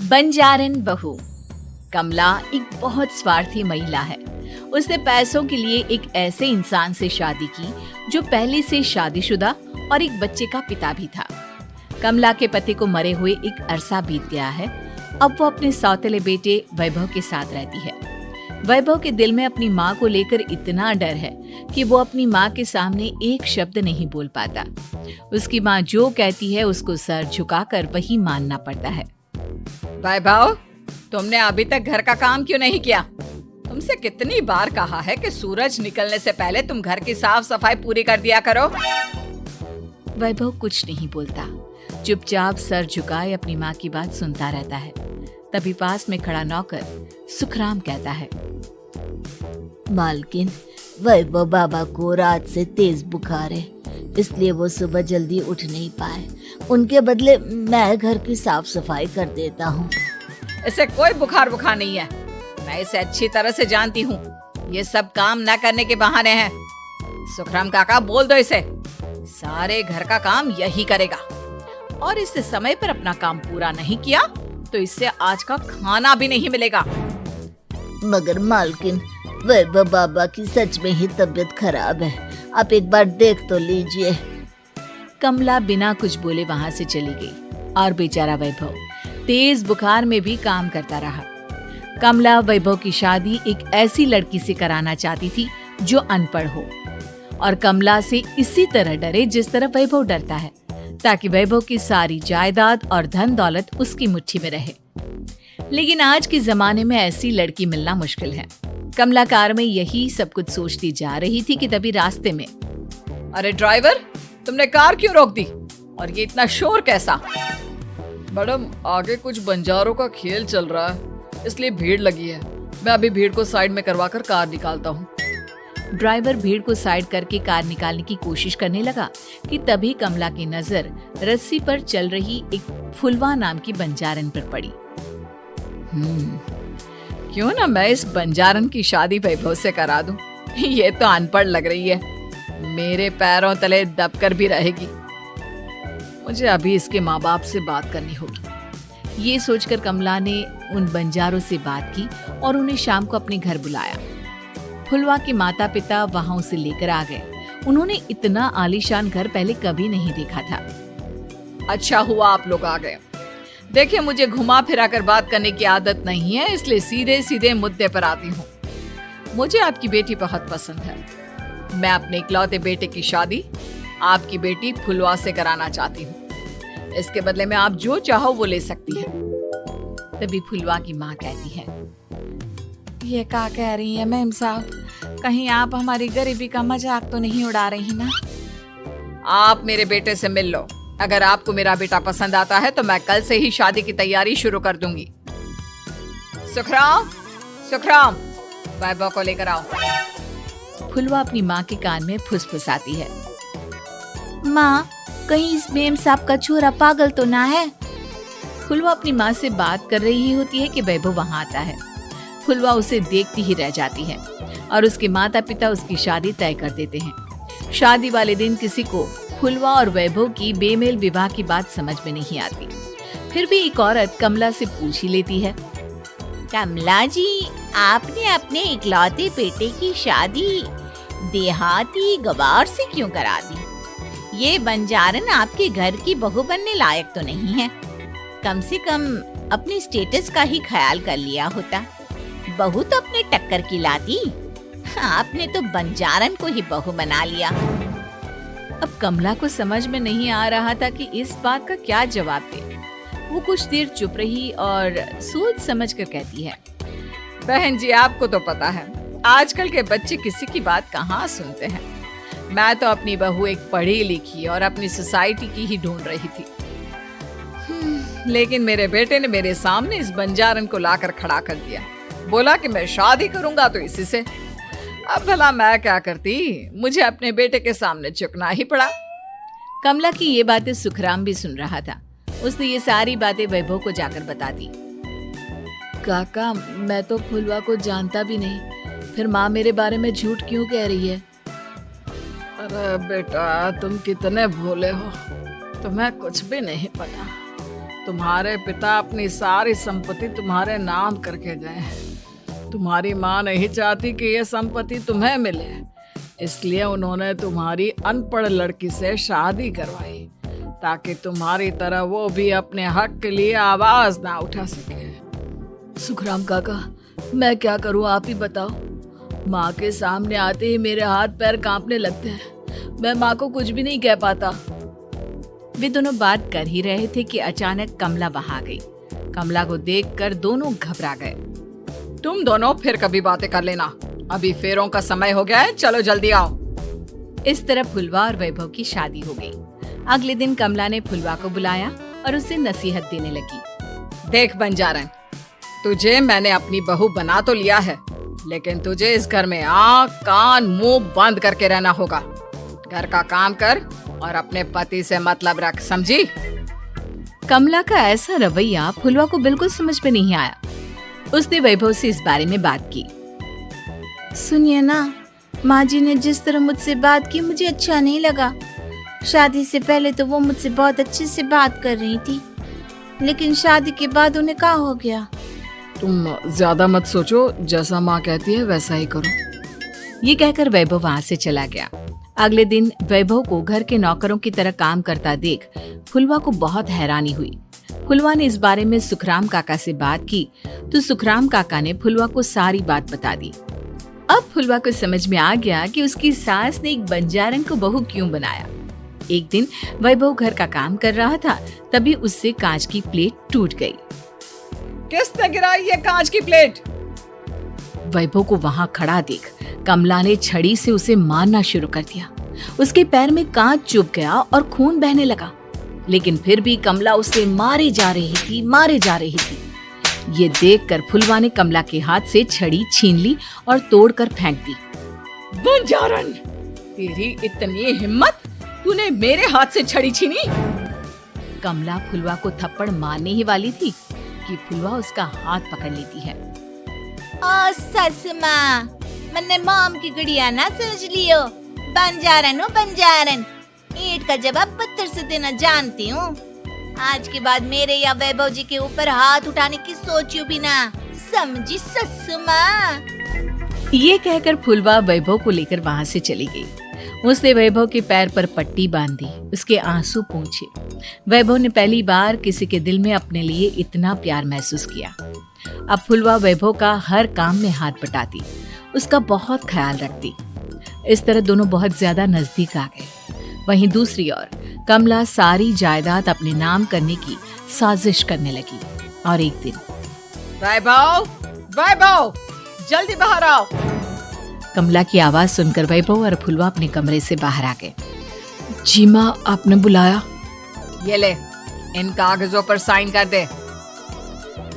बंजारन बहू। कमला एक बहुत स्वार्थी महिला है। उसने पैसों के लिए एक ऐसे इंसान से शादी की जो पहले से शादीशुदा और एक बच्चे का पिता भी था। कमला के पति को मरे हुए एक अरसा बीत गया है। अब वो अपने सौतेले बेटे वैभव के साथ रहती है। वैभव के दिल में अपनी माँ को लेकर इतना डर है कि वो अपनी माँ के सामने एक शब्द नहीं बोल पाता। उसकी माँ जो कहती है उसको सर झुकाकर वही मानना पड़ता है। वैभव, तुमने अभी तक घर का काम क्यों नहीं किया? तुमसे कितनी बार कहा है कि सूरज निकलने से पहले तुम घर की साफ सफाई पूरी कर दिया करो। वैभव कुछ नहीं बोलता, चुपचाप सर झुकाए अपनी माँ की बात सुनता रहता है। तभी पास में खड़ा नौकर सुखराम कहता है, मालकिन, वैभव बाबा को रात से तेज बुखार है, इसलिए वो सुबह जल्दी उठ नहीं पाए। उनके बदले मैं घर की साफ सफाई कर देता हूँ। इसे कोई बुखार नहीं है। मैं इसे अच्छी तरह से जानती हूँ। ये सब काम न करने के बहाने हैं। सुखराम काका, बोल दो इसे, सारे घर का काम यही करेगा। और इससे समय पर अपना काम पूरा नहीं किया तो इससे आज का खाना भी नहीं मिलेगा। मगर मालकिन, वैभव बाबा की सच में ही तबीयत खराब है, आप एक बार देख तो लीजिए। कमला बिना कुछ बोले वहां से चली गई और बेचारा वैभव तेज बुखार में भी काम करता रहा। कमला वैभव की शादी एक ऐसी लड़की से कराना चाहती थी जो अनपढ़ हो और कमला से इसी तरह डरे जिस तरह वैभव डरता है, ताकि वैभव की सारी जायदाद और धन दौलत उसकी मुट्ठी में रहे। लेकिन आज के जमाने में ऐसी लड़की मिलना मुश्किल है। कमला कार में यही सब कुछ सोचती जा रही थी कि तभी रास्ते में, अरे ड्राइवर, तुमने कार क्यों रोक दी? और ये इतना शोर कैसा? मैडम, आगे कुछ बंजारों का खेल चल रहा है, इसलिए भीड़ लगी है। मैं अभी भीड़ को साइड में करवाकर कार निकालता हूँ। ड्राइवर भीड़ को साइड करके कार निकालने की कोशिश करने लगा कि तभी कमला की नजर रस्सी पर चल रही एक फुलवा नाम की बंजारन पर पड़ी। क्यों ना मैं इस बंजारन की शादी वैभव से करा दूं? ये तो अनपढ़ लग रही है, मेरे पैरों तले दबकर भी रहेगी। मुझे अभी इसके माँ बाप से बात करनी होगी। ये सोचकर कमला ने उन बंजारों से बात की और उन्हें शाम को अपने घर बुलाया। फुलवा के माता पिता वहां उसे लेकर आ गए। उन्होंने इतना आलीशान घर पहले कभी नहीं देखा था। अच्छा हुआ आप लोग आ गए। देखिए, मुझे घुमा फिरा कर बात करने की आदत नहीं है, इसलिए सीधे सीधे मुद्दे पर आती हूँ। मुझे आपकी बेटी बहुत पसंद है। मैं अपने इकलौते बेटे की शादी आपकी बेटी फुलवा से कराना चाहती हूँ। इसके बदले में आप जो चाहो वो ले सकती हैं। तभी फुलवा की माँ कहती है, ये क्या कह रही है मैम साहब? कहीं आप हमारी गरीबी का मजाक तो नहीं उड़ा रही ना? आप मेरे बेटे से मिल लो। अगर आपको मेरा बेटा पसंद आता है तो मैं कल से ही शादी की तैयारी शुरू कर दूंगी। सुखराम, वैभव को लेकर आओ। फुलवा अपनी माँ के कान में फुसफुसाती है, माँ, कहीं इस मेम साहब का छोरा पागल तो ना है? फुलवा अपनी माँ से बात कर रही होती है कि वैभव वहाँ आता है। फुलवा उसे देखती ही रह जाती है और उसके माता पिता उसकी शादी तय कर देते हैं। शादी वाले दिन किसी को फुलवा और वैभव की बेमेल विवाह की बात समझ में नहीं आती। फिर भी एक औरत कमला से पूछ ही लेती है, कमला जी, आपने अपने इकलौते बेटे की शादी देहाती गवार से क्यों करा दी? ये बंजारन आपके घर की बहू बनने लायक तो नहीं है। कम से कम अपने स्टेटस का ही ख्याल कर लिया होता। बहू तो अपने टक्कर की लाती, आपने तो बंजारन को ही बहू बना लिया। अब कमला को समझ में नहीं आ रहा था कि इस बात का क्या जवाब दे। वो कुछ देर चुप रही और सोच समझ कर कहती है, बहन जी, आपको तो पता है आजकल के बच्चे किसी की बात कहाँ सुनते हैं। मैं तो अपनी बहू एक पढ़ी लिखी और अपनी सोसाइटी की ही ढूंढ रही थी। लेकिन मेरे बेटे ने मेरे सामने इस बंजारन को लाकर खड़ा कर दिया। बोला कि मैं शादी करूंगा तो इसी से। अब भला मैं क्या करती? मुझे अपने बेटे के सामने झुकना ही पड़ा। कमला की ये बातें सुखराम भी सुन रहा था। उसने ये सारी बातें वैभव को जाकर बता दी। काका, मैं तो फुलवा को जानता भी नहीं, फिर माँ मेरे बारे में झूठ क्यों कह रही है? अरे बेटा, तुम कितने भोले हो, तुम्हें कुछ भी नहीं पता। तुम्हारे पिता अपनी सारी संपत्ति तुम्हारे नाम करके गए हैं। तुम्हारी माँ नहीं चाहती कि यह संपत्ति तुम्हें मिले, इसलिए उन्होंने तुम्हारी अनपढ़ लड़की से शादी करवाई ताकि तुम्हारी तरह वो भी अपने हक के लिए आवाज ना उठा सके। सुखराम काका, मैं क्या करूं, आप ही बताओ। माँ के सामने आते ही मेरे हाथ पैर कांपने लगते हैं। मैं माँ को कुछ भी नहीं कह पाता। वे दोनों बात कर ही रहे थे कि अचानक कमला वहां गई। कमला को देखकर दोनों घबरा गए। तुम दोनों फिर कभी बातें कर लेना, अभी फेरों का समय हो गया है, चलो जल्दी आओ। इस तरह फुलवा और वैभव की शादी हो गई। अगले दिन कमला ने फुलवा को बुलाया और उसे नसीहत देने लगी। देख बंजारन, तुझे मैंने अपनी बहू बना तो लिया है, लेकिन तुझे इस घर में आँख कान मुंह बंद करके रहना होगा। घर का काम कर और अपने पति से मतलब रख, समझी? कमला का ऐसा रवैया फुलवा को बिल्कुल समझ में नहीं आया। उसने वैभव से इस बारे में बात की। सुनिए ना, माँ जी ने जिस तरह मुझसे बात की मुझे अच्छा नहीं लगा। शादी से पहले तो वो मुझसे बहुत अच्छे से बात कर रही थी, लेकिन शादी के बाद उन्हें क्या हो गया? तुम ज्यादा मत सोचो, जैसा माँ कहती है वैसा ही करो। ये कहकर वैभव वहां से चला गया। अगले दिन वैभव को घर के नौकरों की तरह काम करता देख फुलवा को बहुत हैरानी हुई। फुलवा ने इस बारे में सुखराम काका से बात की तो सुखराम काका ने फुलवा को सारी बात बता दी। अब फुलवा को समझ में आ गया कि उसकी सास ने एक बंजारन को बहू क्यों बनाया। एक दिन वैभव घर का काम कर रहा था, तभी उससे कांच की प्लेट टूट गई। किसने गिराई ये कांच की प्लेट? वैभव को वहां खड़ा देख कमला ने छड़ी से उसे मारना शुरू कर दिया। उसके पैर में कांच चुभ गया और खून बहने लगा, लेकिन फिर भी कमला उसे मारे जा रही थी। ये देखकर फुलवा ने कमला के हाथ से छड़ी छीन ली और तोड़कर फेंक दी। बंजारन, तेरी इतनी हिम्मत, तूने मेरे हाथ से छड़ी छीनी? कमला फुलवा को थप्पड़ मारने ही वाली थी कि फुलवा उसका हाथ पकड़ लेती है। ओ ससु माँ, मैंने मॉम की गुड़िया ना समझ लियो। बंजारन हो बंजारन, ईंट का जवाब पत्थर से देना जानती हूँ। आज के बाद मेरे या वैभव जी के ऊपर हाथ उठाने की सोचियो भी ना, समझी ससु माँ? ये कहकर फुलवा वैभव को लेकर वहां से चली गई। उसने वैभव के पैर पर पट्टी बांधी, उसके आंसू पोंछे। वैभव ने पहली बार किसी के दिल में अपने लिए इतना प्यार महसूस किया। अब फुलवा वैभव का हर काम में हाथ बटाती, उसका बहुत ख्याल रखती। इस तरह दोनों बहुत ज्यादा नजदीक आ गए। वहीं दूसरी ओर कमला सारी जायदाद अपने नाम करने की साजिश करने लगी। और एक दिन, वैभव, जल्दी बाहर आओ। कमला की आवाज सुनकर वैभव और फुलवा अपने कमरे से बाहर आ गए। जी माँ, आपने बुलाया? ये ले, इन कागजों पर साइन कर दे।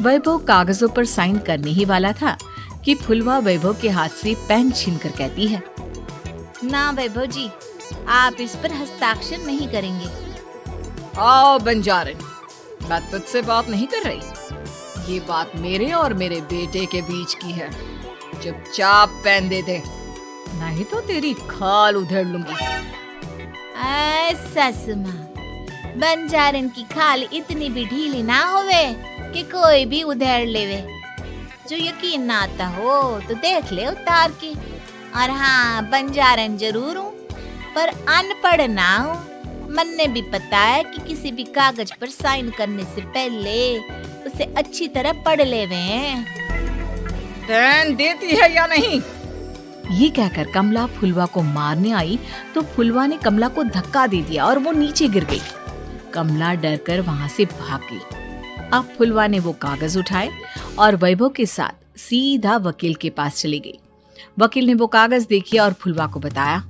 वैभव कागजों पर साइन करने ही वाला था कि फुलवा वैभव के हाथ से पेन छीनकर कहती है, ना वैभव जी, आप इस पर हस्ताक्षर नहीं करेंगे। आओ बंजारन, मैं तुझसे बात नहीं कर रही। ये बात मेरे और मेरे बेटे के बीच की है। चुपचाप पेन दे दे, नहीं तो तेरी खाल उधेड़ लूंगी। ससु माँ, बंजारन की खाल इतनी भी ढीली ना होवे कि कोई भी उधेड़ लेवे। जो यकीन ना आता हो तो देख ले उतार के। और हाँ, बंजारन जरूर हूँ पर अनपढ़ ना हूँ। मन्ने भी पता है कि किसी भी कागज पर साइन करने से पहले उसे अच्छी तरह पढ़ लेवे। पेन देती है या नहीं? ये कहकर कमला फुलवा को मारने आई तो फुलवा ने कमला को धक्का दे दिया और वो नीचे गिर गई। कमला डरकर वहां से भाग गई। अब फुलवा ने वो कागज उठाए और वैभव के साथ सीधा वकील के पास चली गई। वकील ने वो कागज देखे और फुलवा को बताया,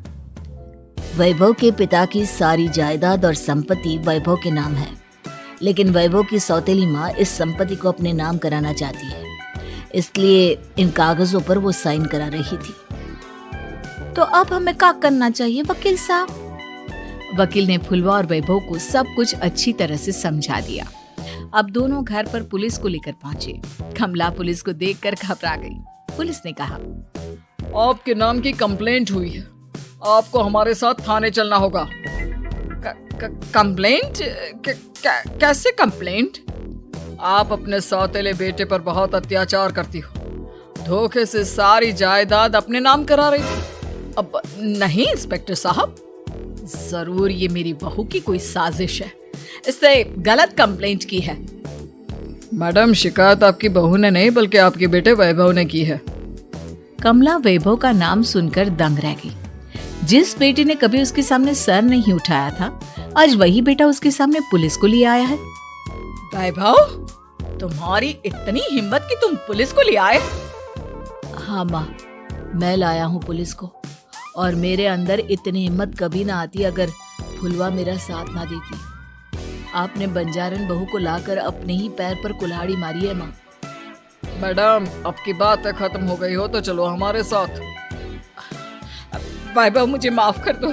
वैभव के पिता की सारी जायदाद और संपत्ति वैभव के नाम है, लेकिन वैभव की सौतेली माँ इस संपत्ति को अपने नाम कराना चाहती है, इसलिए इन कागजों पर वो साइन करा रही थी। तो अब हमें क्या करना चाहिए वकील साहब? वकील ने फुलवा और वैभव को सब कुछ अच्छी तरह से समझा दिया। अब दोनों घर पर पुलिस को लेकर पहुंचे। कमला पुलिस को देखकर घबरा गई। पुलिस ने कहा, आपके नाम की कंप्लेंट हुई है, आपको हमारे साथ थाने चलना होगा। कंप्लेंट? कैसे कंप्लेंट? आप अपने सौतेले बेटे पर बहुत अत्याचार करती हो, धोखे से सारी जायदाद अपने नाम करा रही थी। अब नहीं इंस्पेक्टर साहब, जरूर ये मेरी बहू की कोई साजिश है, इससे गलत कंप्लेंट की है। मैडम, शिकायत आपकी बहू ने नहीं बल्कि आपके बेटे वैभव ने की है। कमला वैभव का नाम सुनकर दंग रह गई। जिस बेटे ने कभी उसके सामने सर नहीं उठाया था, आज वही बेटा उसके सामने पुलिस को ले आया है। वैभव, तुम्हारी इतनी हिम्मत कि तुम पुलिस को ले आए? हाँ माँ, मैं लाया हूँ पुलिस को, और मेरे अंदर इतनी हिम्मत कभी ना आती अगर फुलवा मेरा साथ ना देती। आपने बंजारन बहू को लाकर अपने ही पैर पर कुल्हाड़ी मारी है माँ। मैडम, अब की बात खत्म हो गई हो तो चलो हमारे साथ। वैभव, मुझे माफ कर दो,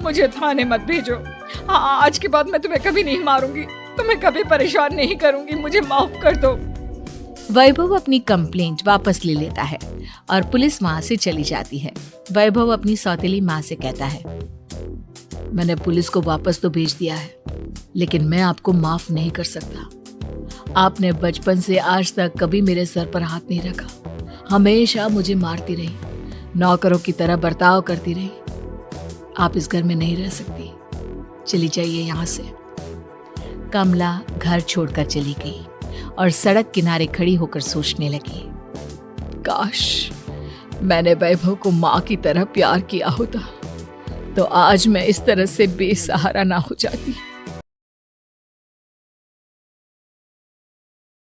मुझे थाने मत भेजो। हाँ, आज के बाद मैं तुम्हें कभी नहीं मारूंगी, तुम्हें कभी परेशान नहीं करूंगी, मुझे माफ कर दो। वैभव अपनी कंप्लेंट वापस ले लेता है और पुलिस वहां से चली जाती है। वैभव अपनी सौतेली माँ से कहता है, मैंने पुलिस को वापस तो भेज दिया है, लेकिन मैं आपको माफ नहीं कर सकता। आपने बचपन से आज तक कभी मेरे सर पर हाथ नहीं रखा, हमेशा मुझे मारती रही, नौकरों की तरह बर्ताव करती रही। आप इस घर में नहीं रह सकती, चली जाइए यहाँ से। कमला घर छोड़कर चली गई और सड़क किनारे खड़ी होकर सोचने लगी, काश मैंने वैभव को माँ की तरह प्यार किया होता तो आज मैं इस तरह से बेसहारा ना हो जाती।